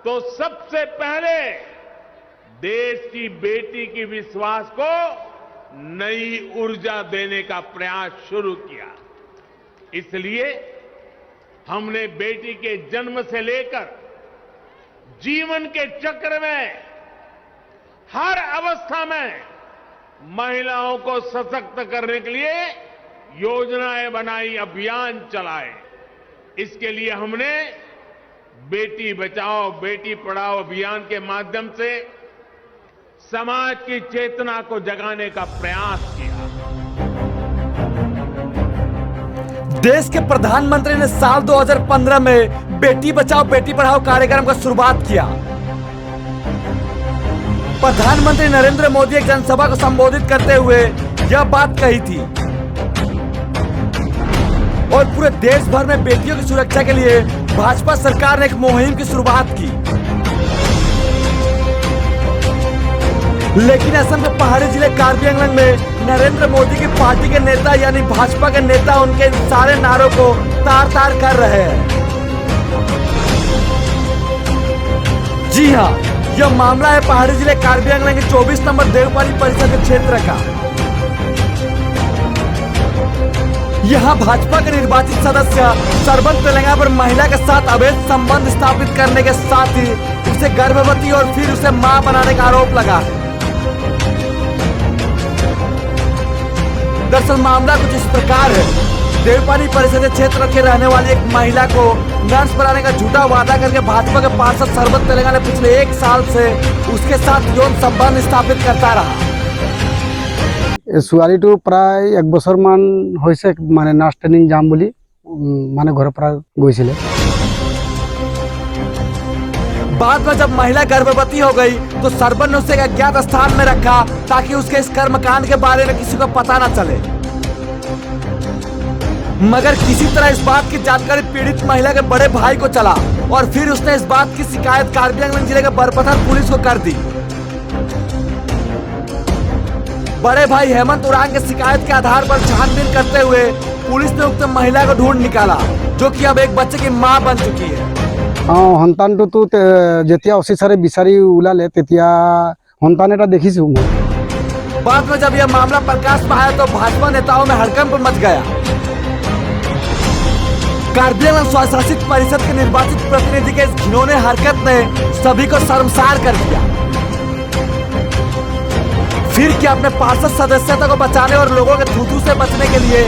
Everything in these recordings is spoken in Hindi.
तो सबसे पहले देश की बेटी की विश्वास को नई ऊर्जा देने का प्रयास शुरू किया। इसलिए हमने बेटी के जन्म से लेकर जीवन के चक्र में हर अवस्था में महिलाओं को सशक्त करने के लिए योजनाएं बनाई, अभियान चलाए। इसके लिए हमने बेटी बचाओ बेटी पढ़ाओ अभियान के माध्यम से समाज की चेतना को जगाने का प्रयास किया। देश के प्रधानमंत्री ने साल 2015 में बेटी बचाओ बेटी पढ़ाओ कार्यक्रम का शुरुआत किया। प्रधानमंत्री नरेंद्र मोदी एक जनसभा को संबोधित करते हुए यह बात कही थी और पूरे देश भर में बेटियों की सुरक्षा के लिए भाजपा सरकार ने एक मुहिम की शुरुआत की। लेकिन असम के पहाड़ी जिले कार्बी आंगलंग में नरेंद्र मोदी की पार्टी के नेता यानी भाजपा के नेता उनके इन सारे नारों को तार तार कर रहे हैं। जी हाँ, यह मामला है पहाड़ी जिले कार्बी आंगलंग के 24 नंबर देवपानी परिषद के क्षेत्र का। यहाँ भाजपा के निर्वाचित सदस्य सरबन तेलंगा पर महिला के साथ अवैध संबंध स्थापित करने के साथ ही उसे गर्भवती और फिर उसे मां बनाने का आरोप लगा है। दरअसल मामला कुछ इस प्रकार है। देवपानी परिषद क्षेत्र के रहने वाली एक महिला को नर्स बनाने का झूठा वादा करके भाजपा के पार्षद सरबन तेलंगा ने पिछले 1 साल से उसके साथ यौन संबंध स्थापित करता रहा। ছোৱালীটো প্ৰায় 1 বছৰ মান হৈছে মানে নাৰ্ছ ট্ৰেনিং যাম বুলি মানে ঘৰৰ পৰা গৈছিলে। बाद में जब महिला गर्भवती हो गई तो सरबन ने उसे एक अज्ञात स्थान में रखा ताकि उसके इस कर्मकांड के बारे में किसी को पता न चले। मगर किसी तरह इस बात की जानकारी पीड़ित महिला के बड़े भाई को चला और फिर उसने इस बात की शिकायत कार्बी आंगलंग जिले के बरपथर पुलिस को कर दी। बड़े भाई हेमंत उरांग के शिकायत के आधार पर छानबीन करते हुए पुलिस ने उक्त महिला को ढूंढ निकाला जो कि अब एक बच्चे की मां बन चुकी है। সন্তানটো যেতিয়া অফিচাৰে বিচাৰি ওলালে তেতিয়া সন্তান এটা দেখিছো। बाद में जब यह मामला प्रकाश में आया तो भाजपा नेताओं में हड़कंप मच गया। कार्बी आंगलंग स्वशासित परिषद के निर्वाचित प्रतिनिधि के इस घिनौने हरकत ने सभी को शर्मसार कर दिया। फिर क्या अपने पार्षद सदस्यता को बचाने और लोगों के थूथू से बचने के लिए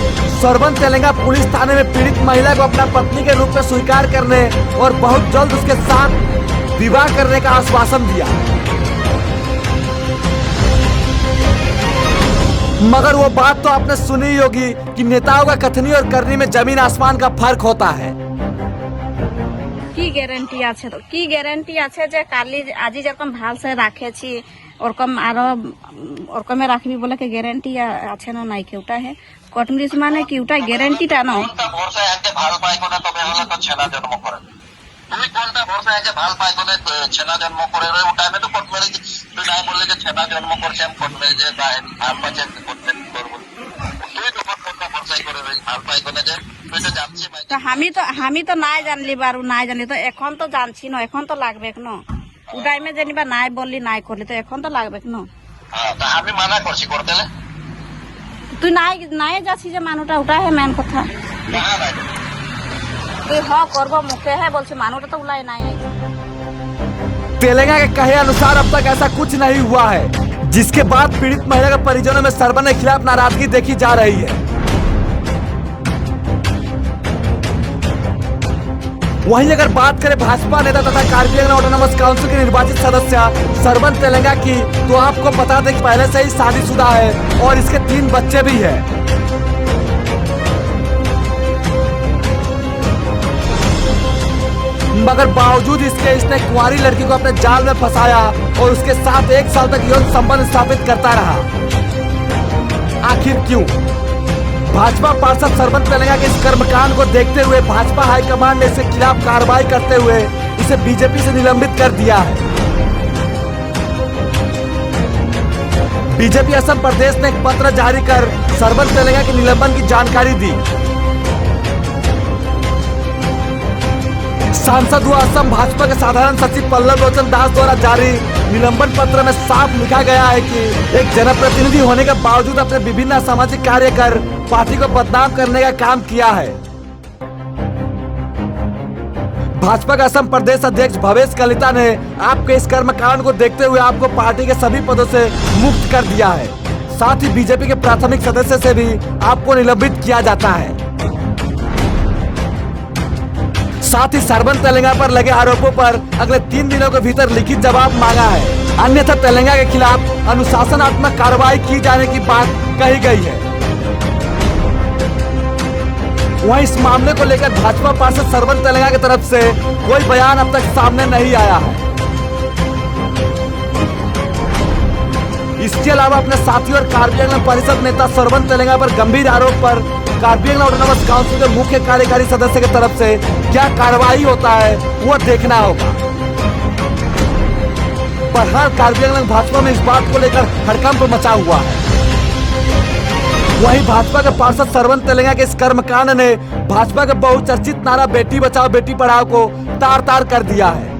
सरबन तेलंगा पुलिस थाने में पीड़ित महिला को अपना पत्नी के रूप में स्वीकार करने और बहुत जल्द उसके साथ विवाह करने का आश्वासन दिया। मगर वो बात तो आपने सुनी ही होगी कि नेताओं का कथनी और करनी में जमीन आसमान का फर्क होता है। की গ্যারান্টি আছে তো কি গ্যারান্টি আছে যে কালি আজি যেরকম ভাল সে রাখেছি ওরকম আরো ওরকমে রাখবি বলে কি গ্যারান্টি আছে না নাই কি ওটা হে কোর্ট ম্যারেজ মানে কি ওটা গ্যারান্টিটা না ভরসা আছে ভাল পাই কোনা তবে হলে তো ছেনা জন্ম করে তুমি কোনটা ভরসা আছে ভাল পাই কোনা ছেনা জন্ম করে ওই টাইমে তো কোর্ট ম্যারেজ তুই নাই বললে যে ছেনা জন্ম করছে আমি কোর্ট ম্যারেজে তাই ভাল পাচ্ছে কোর্ট ম্যারেজ করব তুই তো কোনটা ভরসা করে ভাল পাই কোনা যে তুই তো জানছিস ভাই তো আমি তো নাই জানলি বারু নাই জানলি তো এখন তো জানছি না এখন তো লাগবে না ও টাইমে জানিবা নাই বললি নাই করলি তো এখন তো লাগবে না হ্যাঁ তা আমি মানা করছি করতেলে তুই নাই যাচ্ছি যে মানুষটা ওটা হে মেন কথা না না তুই हाँ करबो मुखे है बोल मानूटा तो उलाई नहीं तेलंगा के कहे अनुसार अब तक ऐसा कुछ नहीं हुआ है, जिसके बाद पीड़ित महिला के परिजनों में सरबन के खिलाफ नाराजगी देखी जा रही है। वहीं अगर बात करें भाजपा नेता तथा कार्बी आंगलंग ऑटोनॉमस काउंसिल के निर्वाचित सदस्य सरबन तेलंगा की, तो आपको बता दें कि पहले से ही शादीशुदा है और इसके 3 बच्चे भी हैं। मगर बावजूद इसके इसने कुंवारी लड़की को अपने जाल में फंसाया और उसके साथ 1 साल तक यौन संबंध स्थापित करता रहा। आखिर क्यों? भाजपा पार्षद सरबन तेलंगा के इस कर्मकांड को देखते हुए भाजपा हाईकमान ने इसके खिलाफ कार्रवाई करते हुए इसे बीजेपी से निलंबित कर दिया है। बीजेपी असम प्रदेश ने एक पत्र जारी कर सरबन तेलंगा के निलंबन की जानकारी दी। सांसद व असम भाजपा के साधारण सचिव पल्लव लोचन दास द्वारा जारी निलंबन पत्र में साफ लिखा गया है कि एक जनप्रतिनिधि होने के बावजूद अपने विभिन्न सामाजिक कार्य कर पार्टी को बदनाम करने का काम किया है। भाजपा के असम प्रदेश अध्यक्ष भवेश कलिता ने आपके इस कर्मकांड को देखते हुए आपको पार्टी के सभी पदों से मुक्त कर दिया है। साथ ही बीजेपी के प्राथमिक सदस्य से भी आपको निलंबित किया जाता है। साथ ही सरबन तेलंगा पर लगे आरोपों पर अगले 3 दिनों के भीतर लिखित जवाब मांगा है, अन्यथा तेलंगा के खिलाफ अनुशासनात्मक कार्रवाई की जाने की बात कही गई है। वहीं इस मामले को लेकर भाजपा पार्षद सरबन तेलंगा की तरफ से कोई बयान अब तक सामने नहीं आया है। इसके अलावा अपने साथी और कार्बी आंगलंग परिषद नेता सरबन तेलंगा पर गंभीर आरोप पर कार्बी आंगलंग ऑटोनॉमस काउंसिल के मुख्य कार्यकारी सदस्य की तरफ से क्या कार्रवाई होता है वो देखना होगा। बहरहाल कार्बी आंगलंग भाजपा में इस बात को लेकर हड़कंप मचा हुआ है। वहीं भाजपा के पार्षद सरबन तेलंगा के इस कर्मकांड ने भाजपा के बहुचर्चित नारा बेटी बचाओ बेटी पढ़ाओ को तार तार कर दिया है।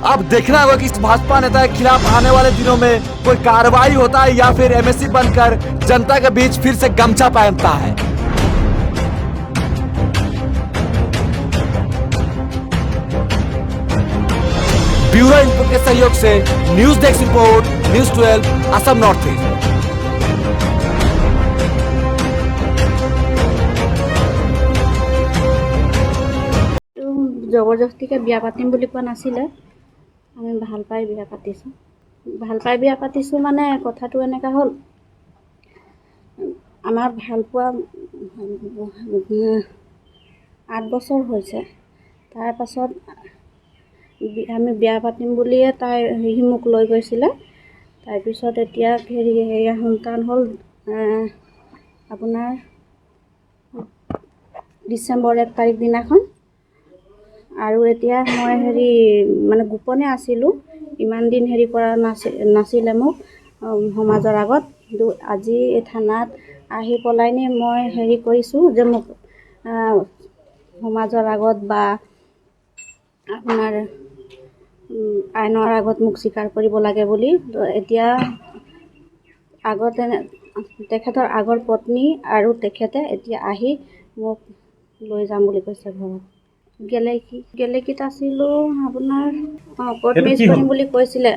अब देखना होगा कि इस भाजपा नेता के खिलाफ आने वाले दिनों में कोई कार्रवाई होता है या फिर एमएससी बनकर जनता के बीच फिर से गमछा पहनता है। ब्यूरो इनपुट के सहयोग से news desk report, news 12 Assam north east. জবৰদস্তিকে বিয়া পাতিম বুলি কোৱা নাছিলে, আমি ভাল পাই বিয়া পাতিছোঁ। ভাল পাই বিয়া পাতিছোঁ মানে কথাটো এনেকুৱা হ'ল, আমাৰ ভাল পোৱা 8 বছৰ হৈছে। তাৰ পাছত আমি বিয়া পাতিম বুলিয়ে সি মোক লৈ গৈছিলে। তাৰপিছত এতিয়া হেৰি সন্তান হ'ল আপোনাৰ ডিচেম্বৰ 1 তাৰিখ দিনাখন। আৰু এতিয়া মই হেৰি মানে গোপনে আছিলোঁ, ইমান দিন হেৰি কৰা নাছিলে মোক সমাজৰ আগত। কিন্তু আজি এই থানাত আহি পলাই নি মই হেৰি কৰিছোঁ যে মোক সমাজৰ আগত বা আপোনাৰ আইনৰ আগত মোক স্বীকাৰ কৰিব লাগে বুলি। এতিয়া আগতে তেখেতৰ আগৰ পত্নী আৰু তেখেতে এতিয়া আহি মোক লৈ যাম বুলি কৈছে ঘৰত। গেলেকীত আছিলোঁ আপোনাৰ কোৰ্ট মেচ কৰিম বুলি কৈছিলে,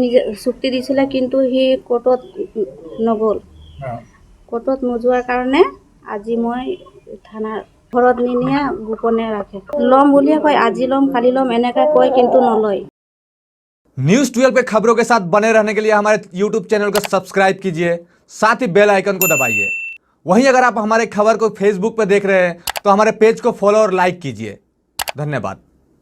নিজে চুক্তি দিছিলে, কিন্তু সি কোৰ্টত নগ'ল। কোৰ্টত নোযোৱাৰ কাৰণে আজি মই থানাৰ ঘৰত নিনিয়ে গোপনে ৰাখে। ল'ম বুলিয়ে কয়, আজি ল'ম কালি ল'ম এনেকৈ কয়, কিন্তু নলয়। न्यूज 12 पे खबरों के साथ बने रहने के लिए हमारे YouTube चैनल को सब्सक्राइब कीजिए, साथ ही बेल आइकन को दबाइए। वहीं अगर आप हमारे खबर को फेसबुक पर देख रहे हैं तो हमारे पेज को फॉलो और लाइक कीजिए। धन्यवाद।